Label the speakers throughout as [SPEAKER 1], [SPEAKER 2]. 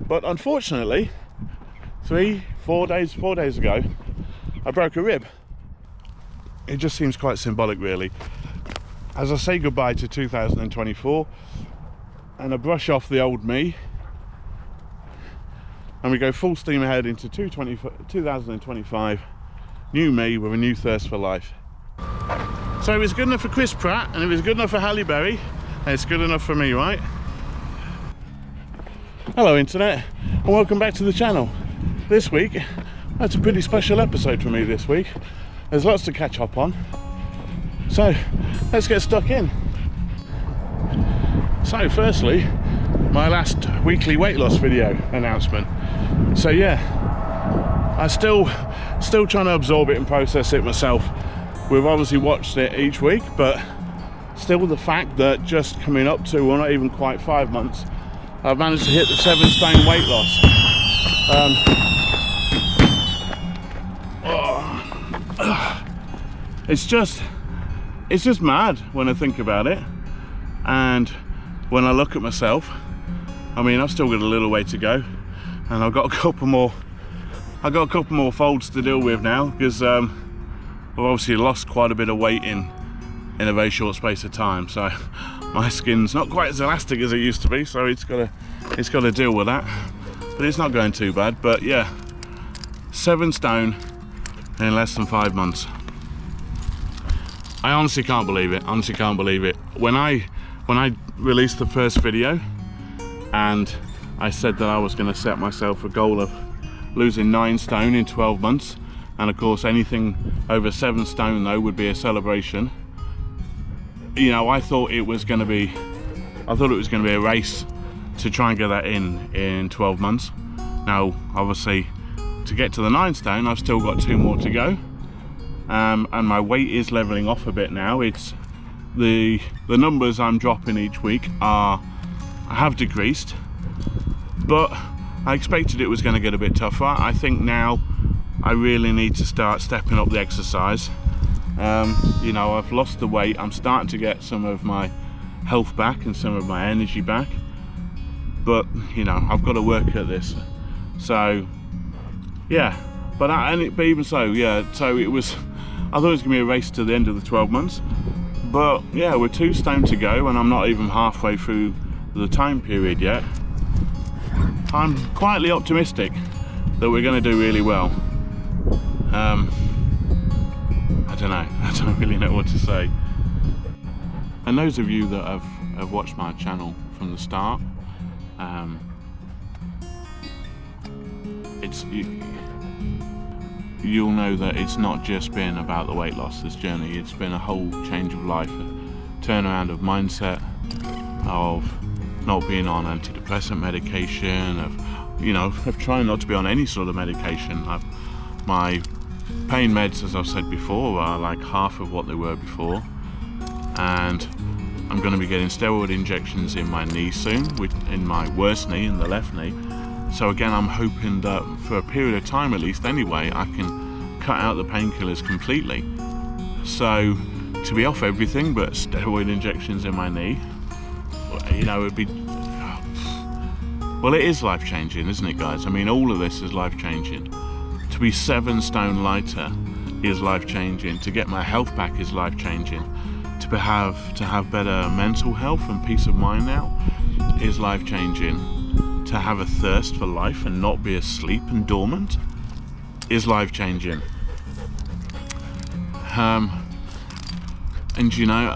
[SPEAKER 1] But unfortunately, 4 days ago, I broke a rib. It just seems quite symbolic, really. As I say goodbye to 2024, and I brush off the old me, and we go full steam ahead into 2025, new me with a new thirst for life. So it was good enough for Chris Pratt, and it was good enough for HalleBerry, and it's good enough for me, right? Hello internet, and welcome back to the channel. This week, that's a pretty special episode for me this week. There's lots to catch up on, so let's get stuck in. So firstly, my last weekly weight loss video announcement. So yeah, I'm still trying to absorb it and process it myself. We've obviously watched it each week, but still the fact that just coming up to, well, not even quite 5 months, I've managed to hit the 7 stone weight loss. It's just mad when I think about it, and when I look at myself. I mean, I've still got a little way to go, and I've got a couple more folds to deal with now, because I've obviously lost quite a bit of weight in a very short space of time. So my skin's not quite as elastic as it used to be, so it's got to deal with that. But it's not going too bad. But yeah, 7 stone in less than 5 months. I honestly can't believe it. Honestly can't believe it. When I released the first video, and I said that I was going to set myself a goal of losing 9 stone in 12 months, and of course anything over 7 stone though would be a celebration. You know, I thought it was going to be a race to try and get that in 12 months. Now obviously, to get to the 9 stone, I've still got 2 more to go, and my weight is leveling off a bit now. It's the numbers I'm dropping each week have decreased, but I expected it was going to get a bit tougher. I think now I really need to start stepping up the exercise. You know, I've lost the weight, I'm starting to get some of my health back and some of my energy back, but you know, I've got to work at this. So yeah, but even so, yeah, so it was, I thought it was going to be a race to the end of the 12 months, but yeah, we're 2 stone to go, and I'm not even halfway through the time period yet. I'm quietly optimistic that we're going to do really well. I don't really know what to say. And those of you that have watched my channel from the start, you'll know that it's not just been about the weight loss, this journey. It's been a whole change of life, a turnaround of mindset, of not being on antidepressant medication, of trying not to be on any sort of medication. My pain meds, as I've said before, are like half of what they were before, and I'm going to be getting steroid injections in my knee soon, in my worst knee, in the left knee. So again, I'm hoping that for a period of time at least anyway, I can cut out the painkillers completely. So to be off everything but steroid injections in my knee, you know, it'd be, well, it is life-changing, isn't it, guys? I mean, all of this is life-changing. To be 7 stone lighter is life-changing. To get my health back is life-changing. To have better mental health and peace of mind now is life-changing. To have a thirst for life and not be asleep and dormant is life-changing. And you know,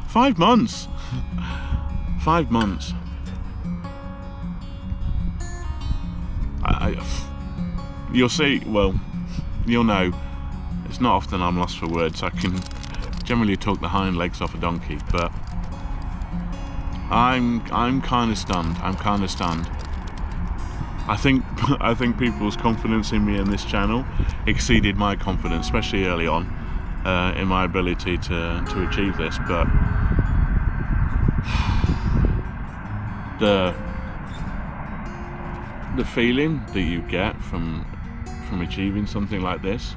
[SPEAKER 1] 5 months. 5 months. You'll see, well, you'll know, it's not often I'm lost for words. I can generally talk the hind legs off a donkey, but I'm kind of stunned. I'm kind of stunned. I think people's confidence in me and this channel exceeded my confidence, especially early on, in my ability to achieve this. But the feeling that you get from achieving something like this,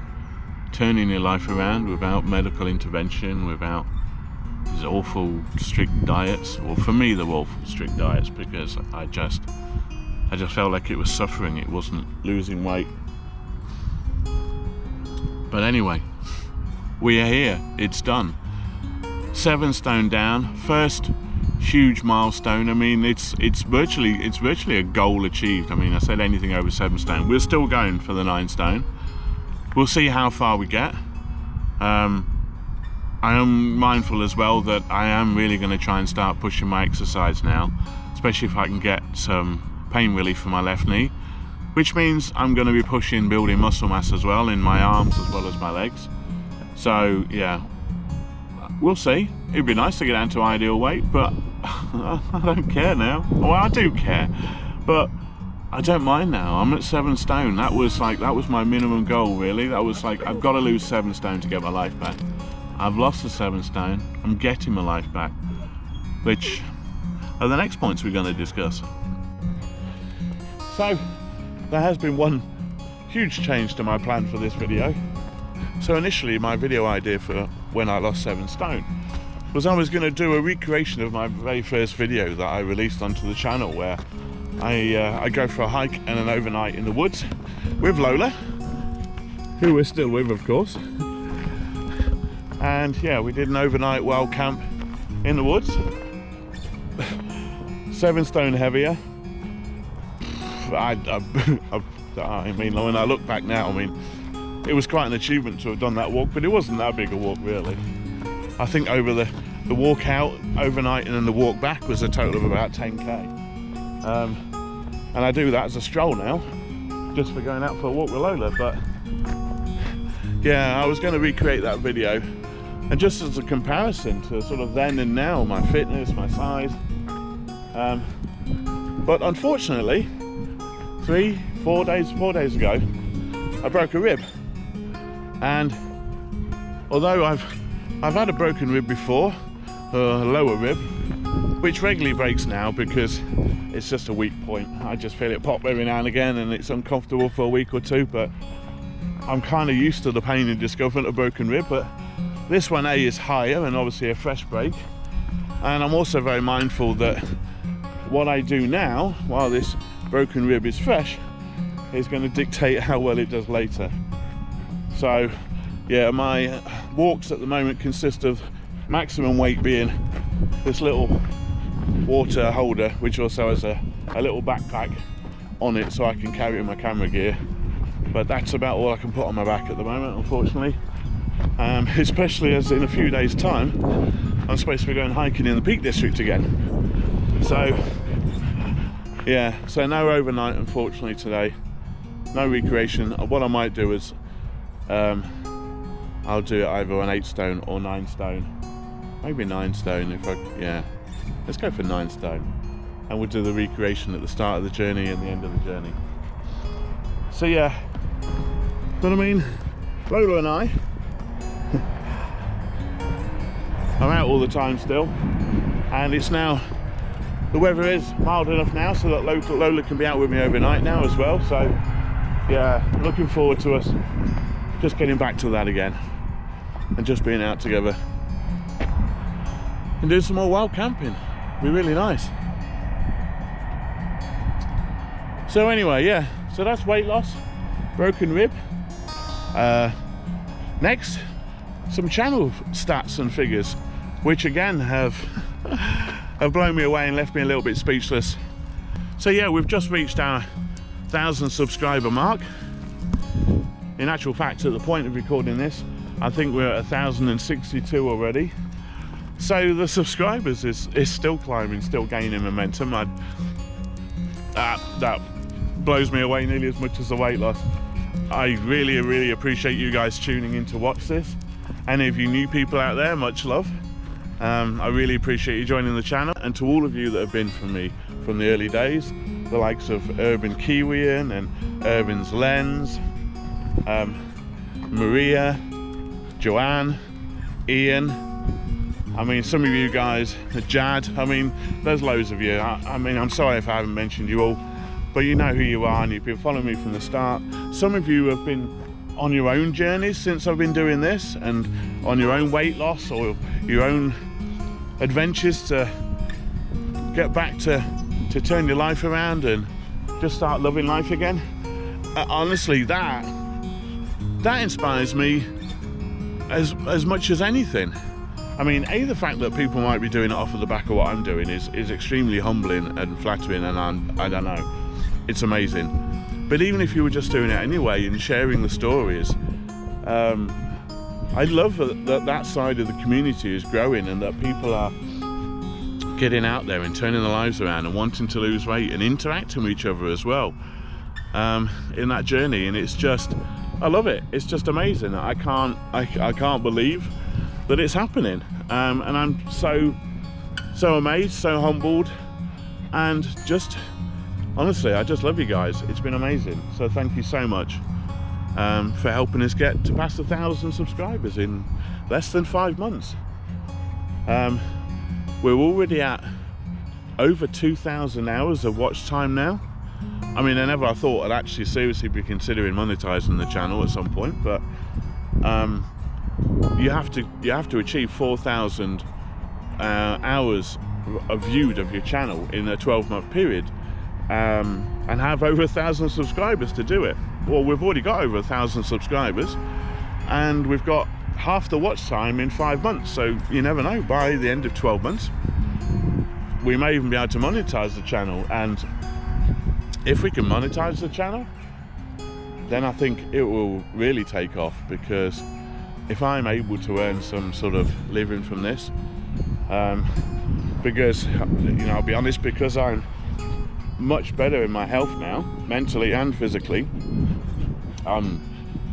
[SPEAKER 1] turning your life around without medical intervention, without these awful strict diets. Well, for me, they're awful strict diets because I just felt like it was suffering. It wasn't losing weight. But anyway, we are here. It's done. 7 stone down. First huge milestone. I mean, it's virtually a goal achieved. I mean, I said anything over 7 stone. We're still going for the 9 stone. We'll see how far we get. I am mindful as well that I am really going to try and start pushing my exercise now, especially if I can get some pain relief for my left knee, which means I'm going to be pushing building muscle mass as well in my arms as well as my legs. So yeah, we'll see. It'd be nice to get down to ideal weight, but I don't care now. Well, I do care, but I don't mind now. I'm at 7 stone. That was my minimum goal, really. That was like, I've got to lose 7 stone to get my life back. I've lost the 7 stone. I'm getting my life back, which are the next points we're going to discuss. So there has been one huge change to my plan for this video. So initially, my video idea for when I lost 7 stone was I was going to do a recreation of my very first video that I released onto the channel, where I go for a hike and an overnight in the woods with Lola, who we're still with, of course. And yeah, we did an overnight wild camp in the woods. 7 stone heavier. I mean, when I look back now, I mean, it was quite an achievement to have done that walk, but it wasn't that big a walk, really. I think over the walk out overnight and then the walk back was a total of about 10k. And I do that as a stroll now, just for going out for a walk with Lola. But yeah, I was going to recreate that video, and just as a comparison to sort of then and now, my fitness, my size. But unfortunately, 4 days ago, I broke a rib. And although I've had a broken rib before, a lower rib, which regularly breaks now because it's just a weak point. I just feel it pop every now and again, and it's uncomfortable for a week or two, but I'm kind of used to the pain and discomfort of a broken rib. But this one, A, is higher and obviously a fresh break, and I'm also very mindful that what I do now while this broken rib is fresh is going to dictate how well it does later. So yeah, my walks at the moment consist of maximum weight being this little water holder, which also has a little backpack on it so I can carry my camera gear. But that's about all I can put on my back at the moment, unfortunately. Especially as in a few days' time I'm supposed to be going hiking in the Peak District again. So yeah, so no overnight unfortunately today, no recreation. What I might do is I'll do it either on 8 stone or 9 stone. Maybe 9 stone if yeah, let's go for 9 stone, and we'll do the recreation at the start of the journey and the end of the journey. So yeah, but I mean, Lola and I I'm out all the time still, and it's now, the weather is mild enough now so that Lola can be out with me overnight now as well. So yeah, looking forward to us just getting back to that again and just being out together and do some more wild camping. Be really nice. So anyway, yeah, so that's weight loss, broken rib. Next, some channel stats and figures, which again have blown me away and left me a little bit speechless. So yeah, we've just reached our 1,000 subscriber mark. In actual fact, at the point of recording this, I think we're at 1,062 already. So the subscribers is still climbing, still gaining momentum. That blows me away nearly as much as the weight loss. I really appreciate you guys tuning in to watch this. Any of you new people out there, much love. I really appreciate you joining the channel, and to all of you that have been from me from the early days, the likes of Urban Kiwian and Urban's Lens, Maria, Joanne, Ian. I mean, some of you guys, Jad, I mean, there's loads of you. I mean, I'm sorry if I haven't mentioned you all, but you know who you are and you've been following me from the start. Some of you have been on your own journeys since I've been doing this, and on your own weight loss or your own adventures to get back to turn your life around and just start loving life again. Honestly, that inspires me as much as anything. I mean, the fact that people might be doing it off of the back of what I'm doing is extremely humbling and flattering, and I don't know, it's amazing. But even if you were just doing it anyway and sharing the stories, I love that side of the community is growing, and that people are getting out there and turning their lives around and wanting to lose weight and interacting with each other as well in that journey. And it's just, I love it. It's just amazing. I can't believe that it's happening, and I'm so amazed, so humbled, and just honestly, I just love you guys. It's been amazing. So thank you so much for helping us get to past 1,000 subscribers in less than 5 months. We're already at over 2,000 hours of watch time now. I mean, I thought I'd actually seriously be considering monetizing the channel at some point, but you have to achieve 4,000 hours viewed of your channel in a 12-month period, and have over 1,000 subscribers to do it. Well, we've already got over 1,000 subscribers, and we've got half the watch time in 5 months. So you never know, by the end of 12 months we may even be able to monetize the channel. And if we can monetize the channel, then I think it will really take off, because if I'm able to earn some sort of living from this, because I'll be honest, because I'm much better in my health now, mentally and physically.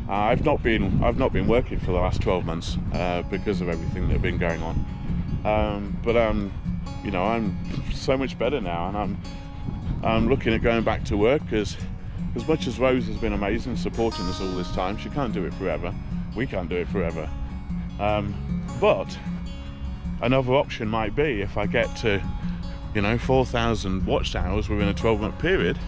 [SPEAKER 1] I've not been working for the last 12 months because of everything that's been going on. But I'm so much better now, and I'm looking at going back to work, because as much as Rose has been amazing supporting us all this time, she can't do it forever. We can't do it forever. But another option might be, if I get to 4,000 watch hours within a 12-month period,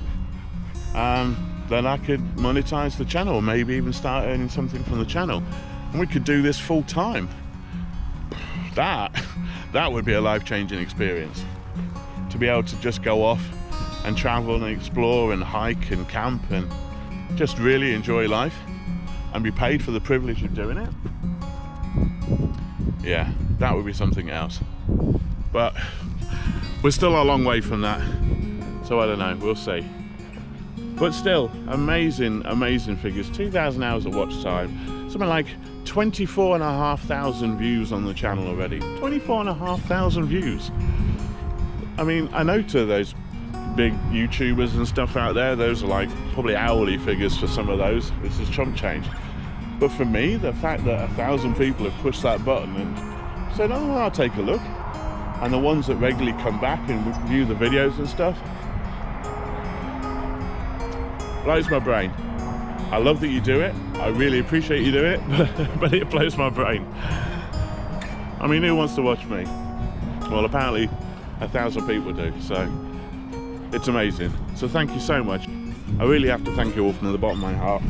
[SPEAKER 1] then I could monetize the channel, maybe even start earning something from the channel, and we could do this full time. That would be a life-changing experience, to be able to just go off and travel and explore and hike and camp and just really enjoy life and be paid for the privilege of doing it. Yeah, that would be something else. But we're still a long way from that, so I don't know, we'll see. But still, amazing figures. 2,000 hours of watch time, something like 24,500 views on the channel already. 24,500 views. I mean, I know to those big YouTubers and stuff out there, those are like probably hourly figures for some of those. This is chump change. But for me, the fact that 1,000 people have pushed that button and said, oh, I'll take a look, and the ones that regularly come back and view the videos and stuff, blows my brain. I love that you do it. I really appreciate you do it, but it blows my brain. I mean, who wants to watch me? Well, apparently 1,000 people do, so it's amazing. So thank you so much. I really have to thank you all from the bottom of my heart,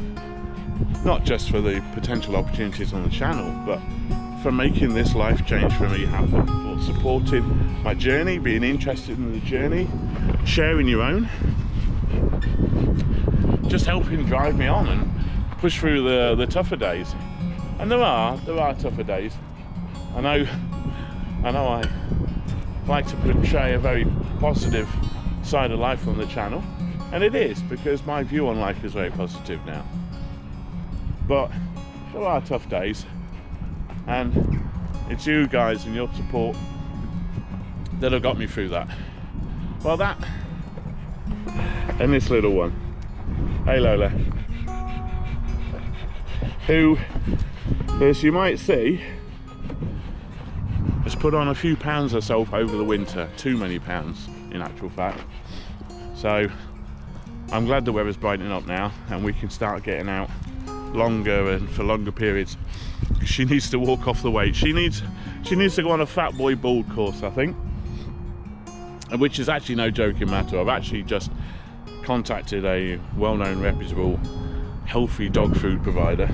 [SPEAKER 1] not just for the potential opportunities on the channel, but for making this life change for me happen, for supporting my journey, being interested in the journey, sharing your own, just helping drive me on and push through the tougher days. And there are tougher days. I know I like to portray a very positive side of life on the channel, and it is, because my view on life is very positive now. But there are tough days, and it's you guys and your support that have got me through that. Well, that and this little one, hey Lola, who, as you might see, has put on a few pounds herself over the winter. Too many pounds, in actual fact. So I'm glad the weather's brightening up now and we can start getting out longer and for longer periods. She needs to walk off the weight. She needs to go on a fat boy bald course, I think, which is actually no joking matter. I've actually just contacted a well-known, reputable healthy dog food provider,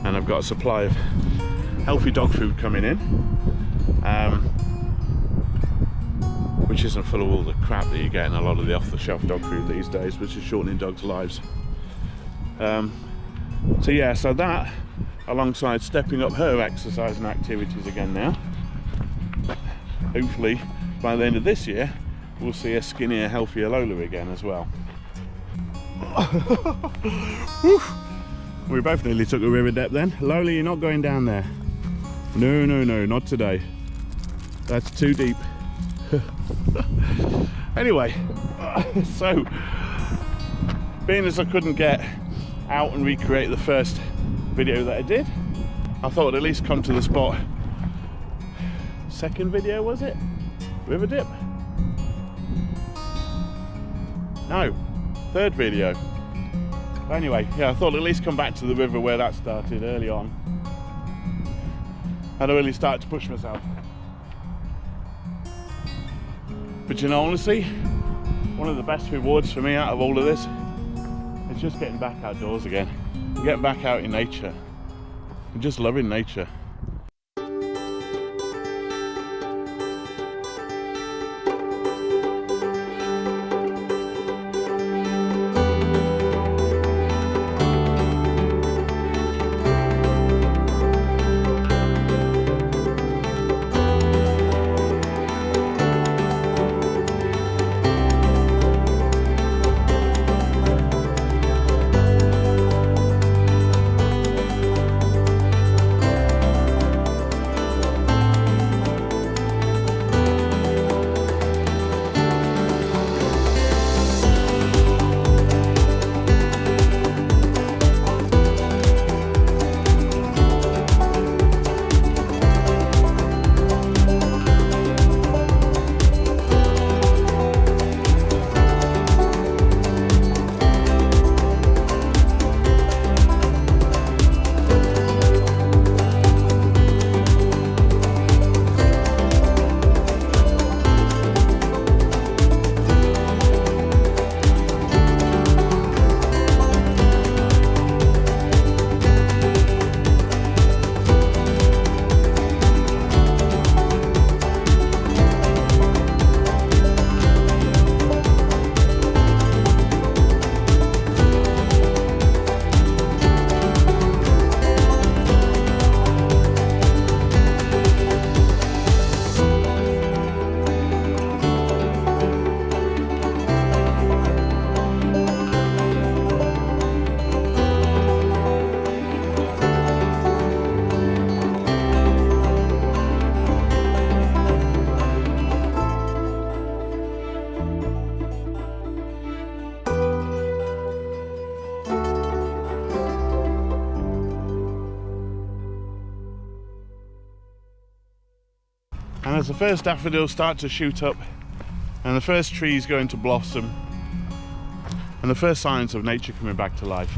[SPEAKER 1] and I've got a supply of healthy dog food coming in. which isn't full of all the crap that you get in a lot of the off-the-shelf dog food these days, which is shortening dogs' lives. So yeah, so that alongside stepping up her exercise and activities again now, hopefully by the end of this year we'll see a skinnier, healthier Lola again as well. We both nearly took a river dip then. Lola, you're not going down there. No, no, no, not today. That's too deep. Anyway, so being as I couldn't get out and recreate the first video that I did, I thought I'd at least come to the spot. Second video, was it? River dip? No, third video. But anyway, yeah, I thought I'd at least come back to the river where that started early on. And I really started to push myself. But you know, honestly, one of the best rewards for me out of all of this is just getting back outdoors again. Getting back out in nature. And just loving nature. And as the first daffodils start to shoot up and the first trees go into blossom and the first signs of nature coming back to life,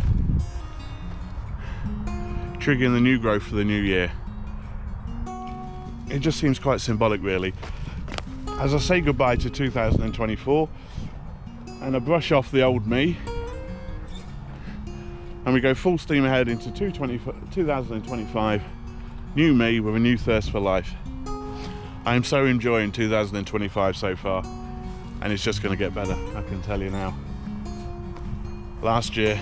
[SPEAKER 1] triggering the new growth for the new year, it just seems quite symbolic really. As I say goodbye to 2024 and I brush off the old me and we go full steam ahead into 2025, new me with a new thirst for life. I am so enjoying 2025 so far, and it's just going to get better, I can tell you now. Last year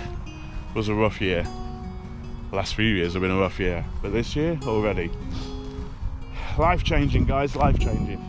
[SPEAKER 1] was a rough year. The last few years have been a rough year, but this year already. Life changing, guys, life changing.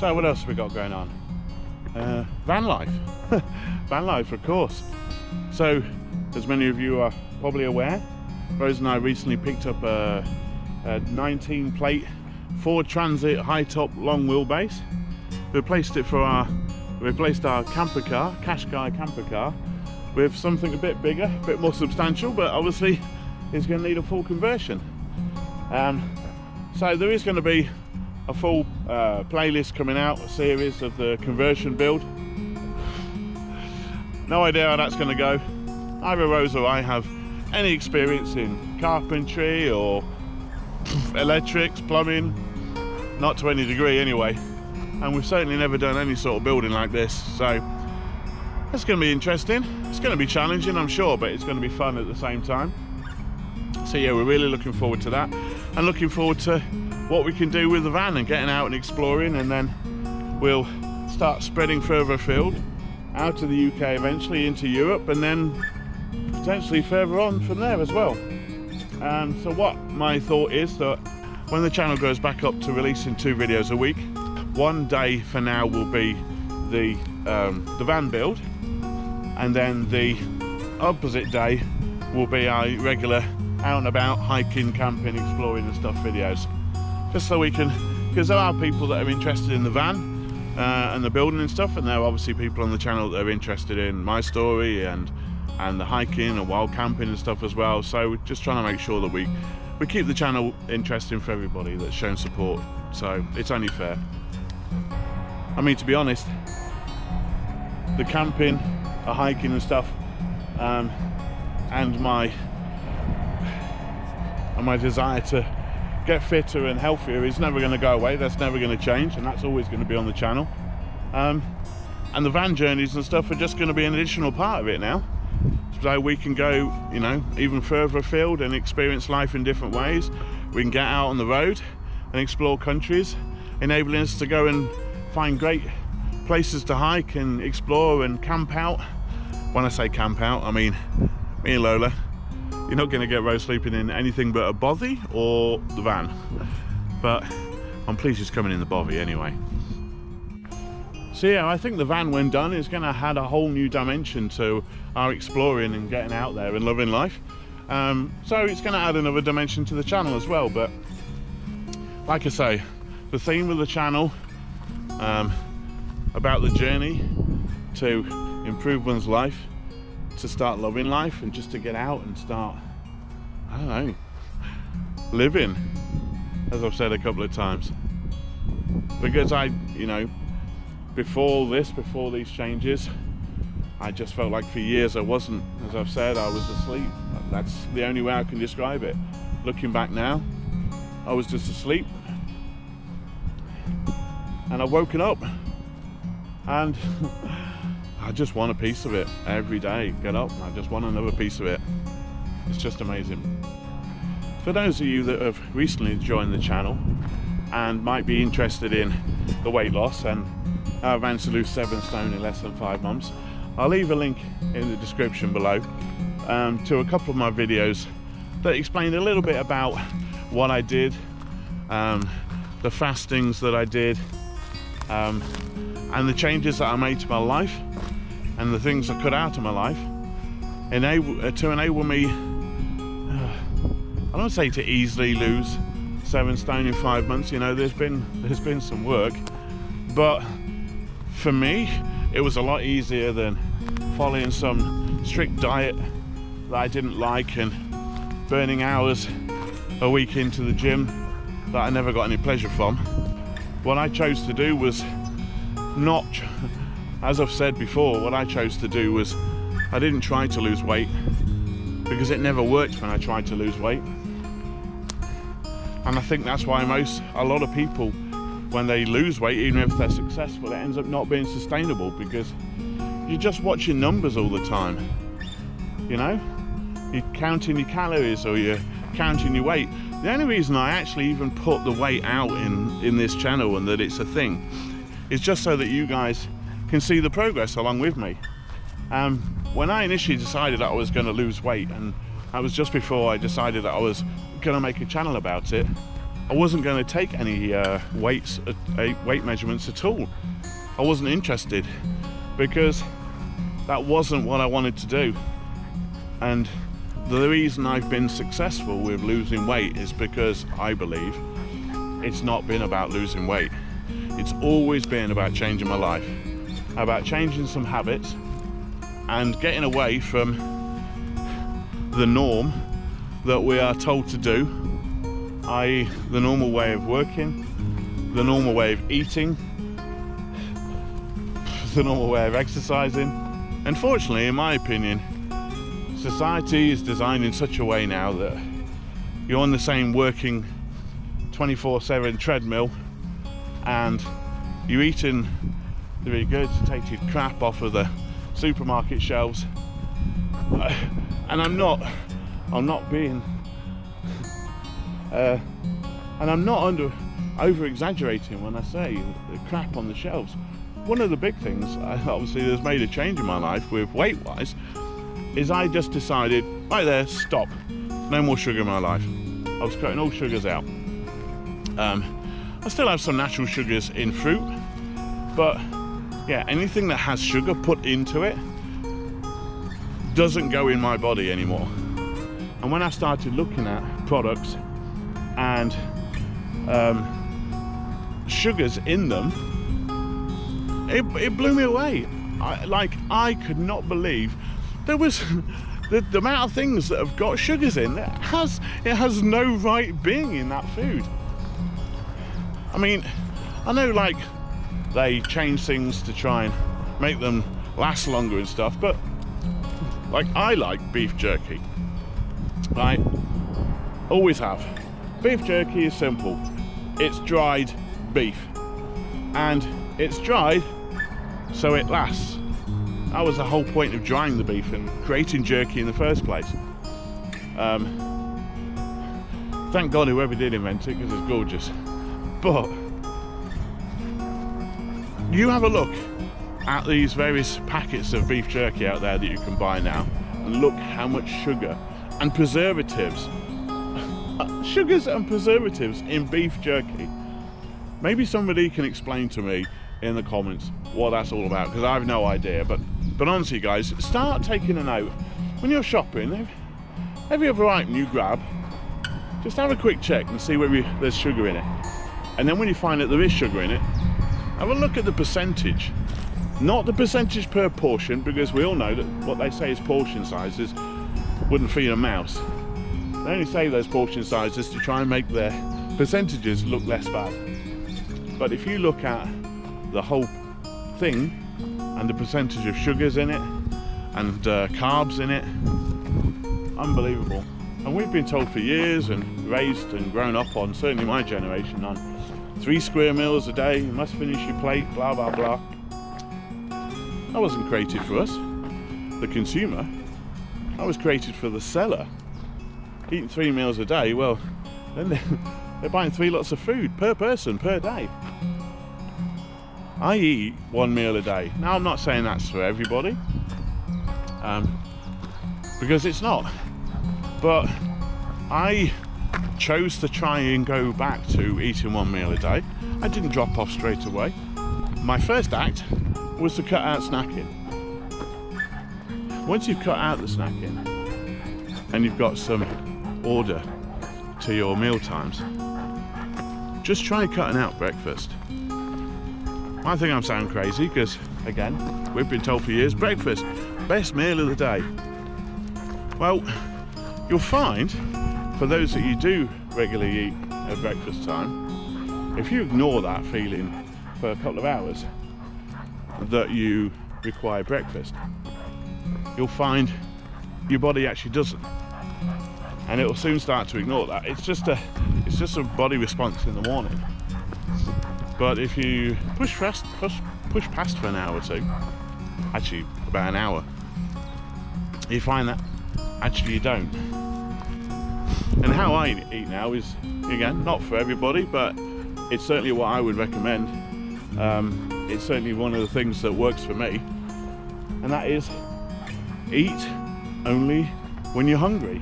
[SPEAKER 1] So what else have we got going on? Vanlife. Vanlife, of course. So, as many of you are probably aware, Rose and I recently picked up a 19 plate Ford Transit high top long wheelbase. We replaced our camper car, Qashqai camper car, with something a bit bigger, a bit more substantial, but obviously it's going to need a full conversion. So there is going to be a full playlist coming out, a series of the conversion build. No idea how that's going to go. Either Rose or I have any experience in carpentry or electrics, plumbing, not to any degree anyway, and we've certainly never done any sort of building like this, so it's going to be interesting. It's going to be challenging, I'm sure, but it's going to be fun at the same time. So yeah, we're really looking forward to that, and looking forward to what we can do with the van and getting out and exploring, and then we'll start spreading further afield out of the UK, eventually into Europe, and then potentially further on from there as well. So what my thought is that when the channel goes back up to releasing 2 videos a week, one day for now will be the van build, and then the opposite day will be our regular out and about hiking, camping, exploring and stuff videos, just so we can, because there are people that are interested in the van and the building and stuff, and there are obviously people on the channel that are interested in my story and the hiking and wild camping and stuff as well. So we're just trying to make sure that we keep the channel interesting for everybody that's shown support, so it's only fair. I mean, to be honest, the camping, the hiking and stuff, and my desire to get fitter and healthier is never going to go away. That's never going to change, and that's always going to be on the channel. And the van journeys and stuff are just going to be an additional part of it now, so we can go, you know, even further afield and experience life in different ways. We can get out on the road and explore countries, enabling us to go and find great places to hike and explore and camp out. When I say camp out, I mean me and Lola. You're not going to get Rose sleeping in anything but a bothy or the van, but I'm pleased she's coming in the bothy anyway. So yeah, I think the van, when done, is going to add a whole new dimension to our exploring and getting out there and loving life. So it's going to add another dimension to the channel as well. But like I say, the theme of the channel, about the journey to improve one's life, to start loving life, and just to get out and start, I don't know, living, as I've said a couple of times. Because you know, before these changes, I just felt like for years I wasn't, as I've said, I was asleep. That's the only way I can describe it. Looking back now, I was just asleep, and I've woken up, and I just want a piece of it every day. Get up and I just want another piece of it. It's just amazing. For those of you that have recently joined the channel and might be interested in the weight loss and how I've managed to lose 7 stone in less than 5 months, I'll leave a link in the description below to a couple of my videos that explain a little bit about what I did, the fastings that I did, and the changes that I made to my life and the things I cut out of my life, to enable me, I don't say to easily lose 7 stone in 5 months. You know, there's been some work, but for me it was a lot easier than following some strict diet that I didn't like and burning hours a week into the gym that I never got any pleasure from. What I chose to do was not, as I've said before, what I chose to do was I didn't try to lose weight, because it never worked when I tried to lose weight. And I think that's why a lot of people, when they lose weight, even if they're successful, it ends up not being sustainable, because you're just watching numbers all the time. You know, you're counting your calories or you're counting your weight. The only reason I actually even put the weight out in this channel and that it's a thing is just so that you guys can see the progress along with me. When I initially decided that I was going to lose weight, and that was just before I decided that I was going to make a channel about it, I wasn't going to take any weight measurements at all. I wasn't interested, because that wasn't what I wanted to do. And the reason I've been successful with losing weight is because I believe it's not been about losing weight. It's always been about changing my life, about changing some habits and getting away from the norm that we are told to do i.e. the normal way of working, the normal way of eating, the normal way of exercising. Unfortunately, in my opinion, society is designed in such a way now that you're on the same working 24/7 treadmill, and you're eating the regurgitated crap off of the supermarket shelves. And I'm not being and I'm not over exaggerating when I say the crap on the shelves. One of the big things, obviously, that's made a change in my life with weight-wise, is I just decided, right there, stop. No more sugar in my life. I was cutting all sugars out. I still have some natural sugars in fruit, but yeah, anything that has sugar put into it doesn't go in my body anymore. And when I started looking at products and sugars in them, it blew me away. I could not believe there was the amount of things that have got sugars in. It has no right being in that food. I mean, I know like they change things to try and make them last longer and stuff, but like I like beef jerky, right? Always have. Beef jerky is simple. It's dried beef, and it's dried so it lasts. That was the whole point of drying the beef and creating jerky in the first place. Thank God whoever did invent it, because it's gorgeous. But you have a look at these various packets of beef jerky out there that you can buy now, and look how much sugar and preservatives, sugars and preservatives in beef jerky. Maybe somebody can explain to me in the comments what that's all about, because I have no idea. But honestly, guys, start taking a note when you're shopping. Every other item you grab, just have a quick check and see whether there's sugar in it. And then when you find that there is sugar in it, have a look at the percentage. Not the percentage per portion, because we all know that what they say is portion sizes wouldn't feed a mouse. They only say those portion sizes to try and make their percentages look less bad. But if you look at the whole thing and the percentage of sugars in it and carbs in it, unbelievable. And we've been told for years and raised and grown up on, certainly my generation, on 3 square meals a day, you must finish your plate, blah blah blah. That wasn't created for us, the consumer. That was created for the seller. Eating 3 meals a day, well, then they're buying 3 lots of food per person per day. I eat 1 meal a day. Now, I'm not saying that's for everybody, because it's not. But I chose to try and go back to eating 1 meal a day. I didn't drop off straight away. My first act was to cut out snacking. Once you've cut out the snacking and you've got some order to your meal times, just try cutting out breakfast. I think I'm sounding crazy because, again, we've been told for years, breakfast, best meal of the day. Well, you'll find, for those that you do regularly eat at breakfast time, if you ignore that feeling for a couple of hours that you require breakfast, you'll find your body actually doesn't, and it will soon start to ignore that. It's just a body response in the morning. But if you push past for an hour or two, actually about an hour, you find that actually you don't. And how I eat now is, again, not for everybody, but it's certainly what I would recommend. It's certainly one of the things that works for me, and that is eat only when you're hungry.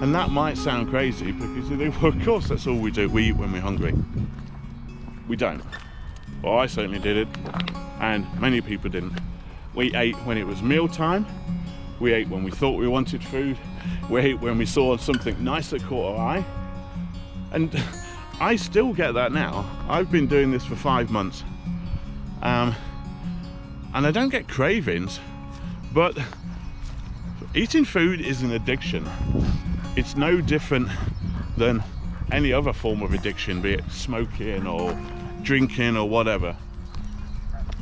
[SPEAKER 1] And that might sound crazy, because you think, well, of course that's all we do, we eat when we're hungry. We don't. Well, I certainly did it, and many people didn't. We ate when it was meal time. We ate when we thought we wanted food. We ate when we saw something nice that caught our eye. And I still get that now. I've been doing this for 5 months. And I don't get cravings, but eating food is an addiction. It's no different than any other form of addiction, be it smoking or drinking or whatever.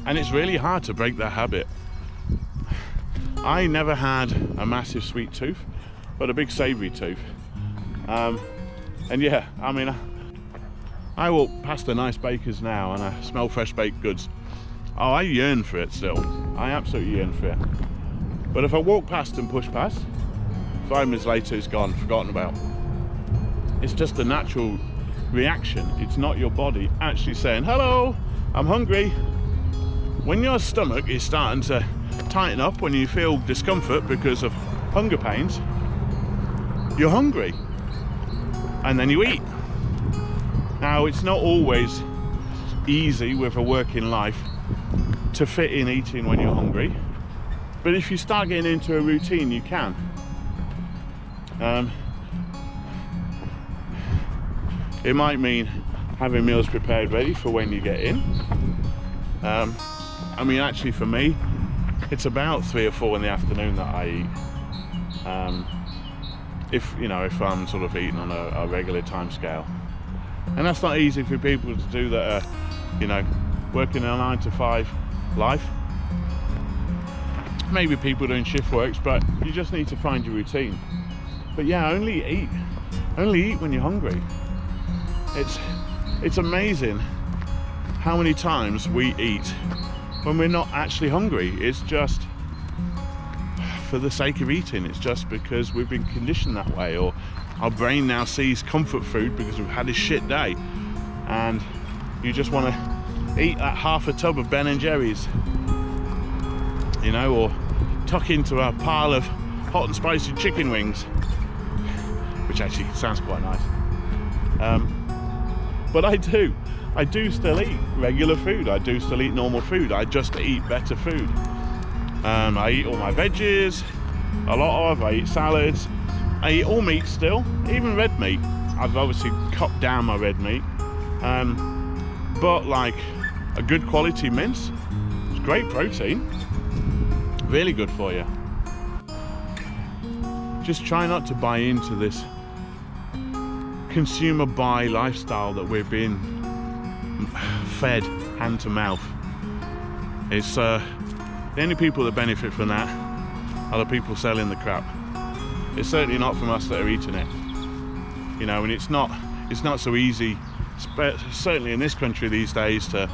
[SPEAKER 1] And it's really hard to break that habit. I never had a massive sweet tooth, but a big savoury tooth. And yeah, I mean, I walk past a nice baker's now and I smell fresh baked goods. Oh, I yearn for it still. I absolutely yearn for it. But if I walk past and push past, 5 minutes later it's gone, forgotten about. It's just a natural reaction. It's not your body actually saying, hello, I'm hungry. When your stomach is starting to tighten up, when you feel discomfort because of hunger pains, you're hungry. And then you eat. Now, it's not always easy with a working life to fit in eating when you're hungry. But if you start getting into a routine, you can. It might mean having meals prepared ready for when you get in. I mean, actually for me, it's about 3 or 4 in the afternoon that I eat. If I'm sort of eating on a regular time scale. And that's not easy for people to do that are, working a 9 to 5 life. Maybe people doing shift works, but you just need to find your routine. But yeah, only eat when you're hungry. It's amazing how many times we eat when we're not actually hungry. It's just for the sake of eating. It's just because we've been conditioned that way, or our brain now sees comfort food because we've had a shit day and you just want to eat that half a tub of Ben and Jerry's, or tuck into a pile of hot and spicy chicken wings, which actually sounds quite nice. But I do still eat regular food. I do still eat normal food. I just eat better food. I eat all my veggies, I eat salads, I eat all meat still, even red meat. I've obviously cut down my red meat, but like a good quality mince, it's great protein, really good for you. Just try not to buy into this consumer buy lifestyle that we're being fed hand to mouth. It's the only people that benefit from that are the people selling the crap. It's certainly not from us that are eating it, and it's not so easy, certainly in this country these days, to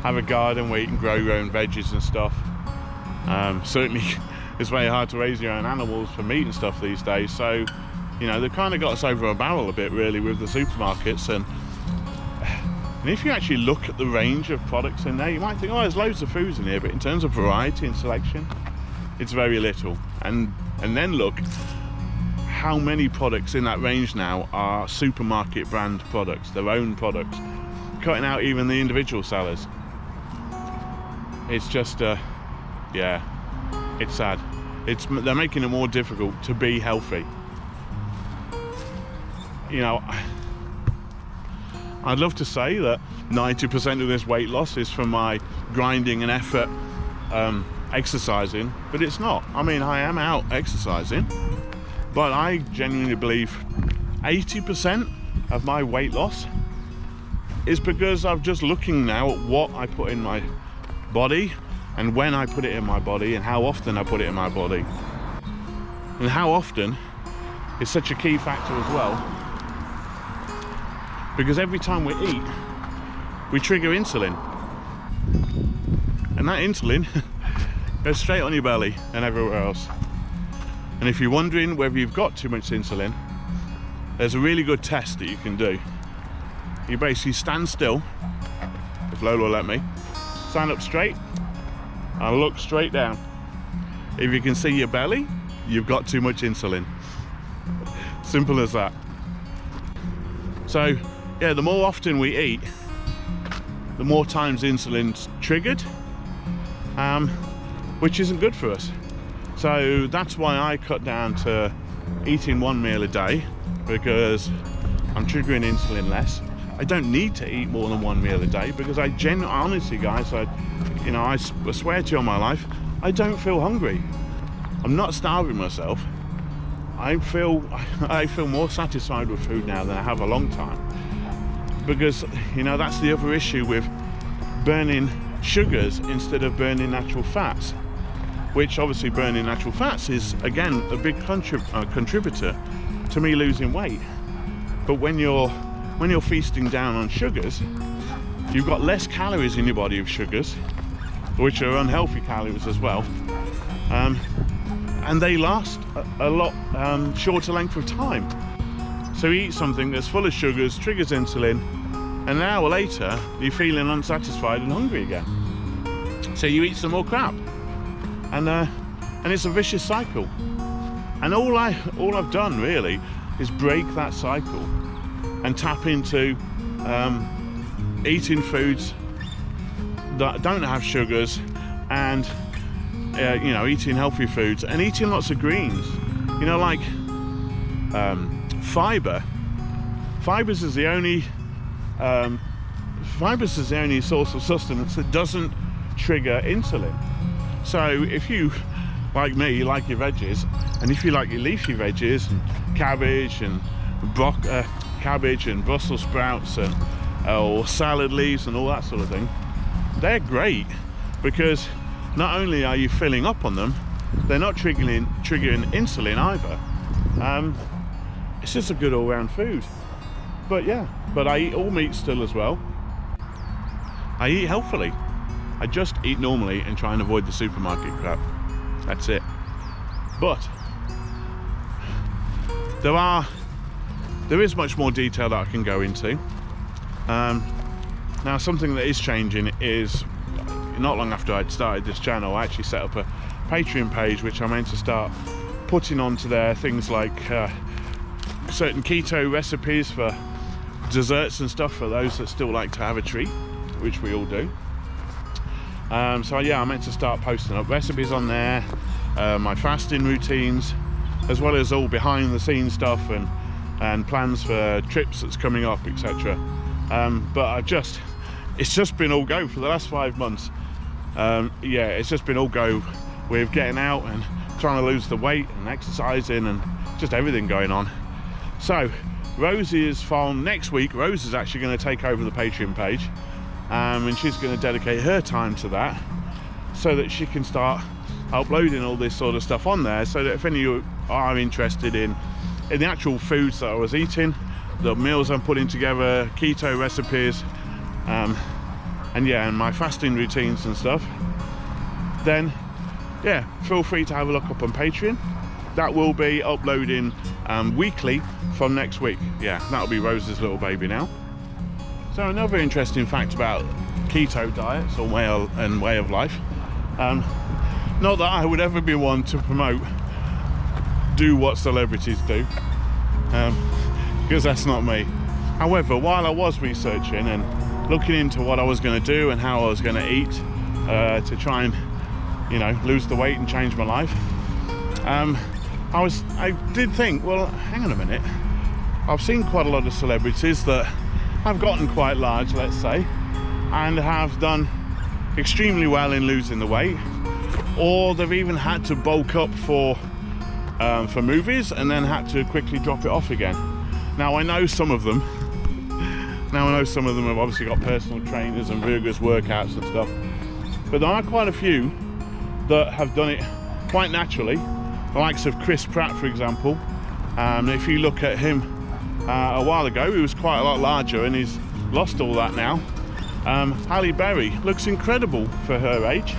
[SPEAKER 1] have a garden where you can grow your own veggies and stuff. Certainly it's very hard to raise your own animals for meat and stuff these days, so they've kind of got us over a barrel a bit really with the supermarkets. And if you actually look at the range of products in there, you might think, oh, there's loads of foods in here, but in terms of variety and selection, it's very little. And then look how many products in that range now are supermarket brand products, their own products, cutting out even the individual sellers. It's just it's sad. They're making it more difficult to be healthy. I'd love to say that 90% of this weight loss is from my grinding and effort exercising, but it's not. I mean, I am out exercising, but I genuinely believe 80% of my weight loss is because I'm just looking now at what I put in my body and when I put it in my body and how often I put it in my body. And how often is such a key factor as well, because every time we eat, we trigger insulin. And that insulin goes straight on your belly and everywhere else. And if you're wondering whether you've got too much insulin, there's a really good test that you can do. You basically stand still, if Lola will let me, stand up straight and look straight down. If you can see your belly, you've got too much insulin. Simple as that. So yeah, the more often we eat, the more times insulin's triggered, which isn't good for us. So that's why I cut down to eating 1 meal a day, because I'm triggering insulin less. I don't need to eat more than 1 meal a day, because honestly guys, I swear to you on my life, I don't feel hungry. I'm not starving myself. I feel more satisfied with food now than I have a long time, because that's the other issue with burning sugars instead of burning natural fats, which obviously burning natural fats is again a big contributor to me losing weight. But when you're feasting down on sugars, you've got less calories in your body of sugars, which are unhealthy calories as well, and they last a lot shorter length of time. So you eat something that's full of sugars, triggers insulin, and an hour later you're feeling unsatisfied and hungry again. So you eat some more crap, and it's a vicious cycle. And all I've done really is break that cycle and tap into eating foods that don't have sugars, and eating healthy foods and eating lots of greens. Like fiber. Fibers is the only source of sustenance that doesn't trigger insulin. So if you, like me, like your veggies, and if you like your leafy veggies and cabbage and Brussels sprouts and or salad leaves and all that sort of thing, they're great, because not only are you filling up on them, they're not triggering insulin either. It's just a good all-round food. But I eat all meat still as well. I eat healthily. I just eat normally and try and avoid the supermarket crap. That's it. But there is much more detail that I can go into. Now, something that is changing is, not long after I'd started this channel, I actually set up a Patreon page, which I'm meant to start putting onto there things like certain keto recipes for desserts and stuff for those that still like to have a treat, which we all do. So yeah, I meant to start posting up recipes on there, my fasting routines, as well as all behind the scenes stuff and plans for trips that's coming up, etc. But it's just been all go for the last 5 months. It's just been all go with getting out and trying to lose the weight and exercising and just everything going on. So Rosie is from next week. Rose is actually going to take over the Patreon page, and she's going to dedicate her time to that so that she can start uploading all this sort of stuff on there, so that if any of you are interested in the actual foods that I was eating, the meals I'm putting together, keto recipes, and my fasting routines and stuff, then feel free to have a look up on Patreon. That will be uploading weekly from next week. That'll be Rose's little baby now. So another interesting fact about keto diets or way of life, not that I would ever be one to promote do what celebrities do, because that's not me. However, while I was researching and looking into what I was going to do and how I was going to eat to try and lose the weight and change my life, I did think, well, hang on a minute, I've seen quite a lot of celebrities that have gotten quite large, let's say, and have done extremely well in losing the weight, or they've even had to bulk up for movies and then had to quickly drop it off again. Now I know some of them have obviously got personal trainers and rigorous workouts and stuff, but there are quite a few that have done it quite naturally. The likes of Chris Pratt, for example. If you look at him a while ago, he was quite a lot larger and he's lost all that now. HalleBerry looks incredible for her age,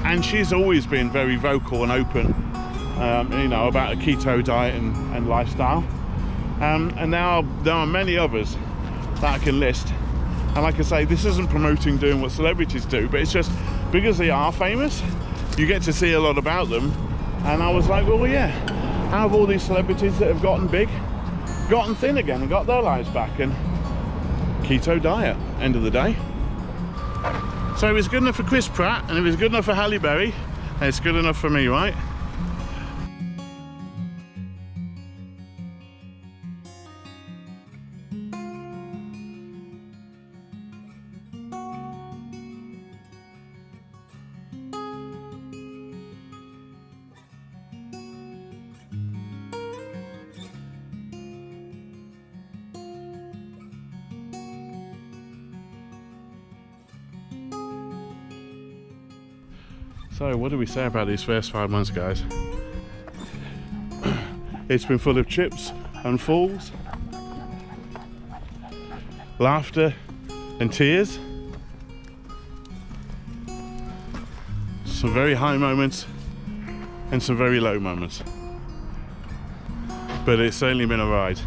[SPEAKER 1] and she's always been very vocal and open about a keto diet and lifestyle. And now there are many others that I can list. And like I say, this isn't promoting doing what celebrities do, but it's just because they are famous, you get to see a lot about them. And I was like, well, yeah, how have all these celebrities that have gotten big gotten thin again and got their lives back? And keto diet, end of the day. So if it's good enough for Chris Pratt, and if it's good enough for HalleBerry, it's good enough for me, right? So what do we say about these first 5 months, guys? It's been full of trips and falls, laughter and tears, some very high moments and some very low moments, but it's certainly been a ride.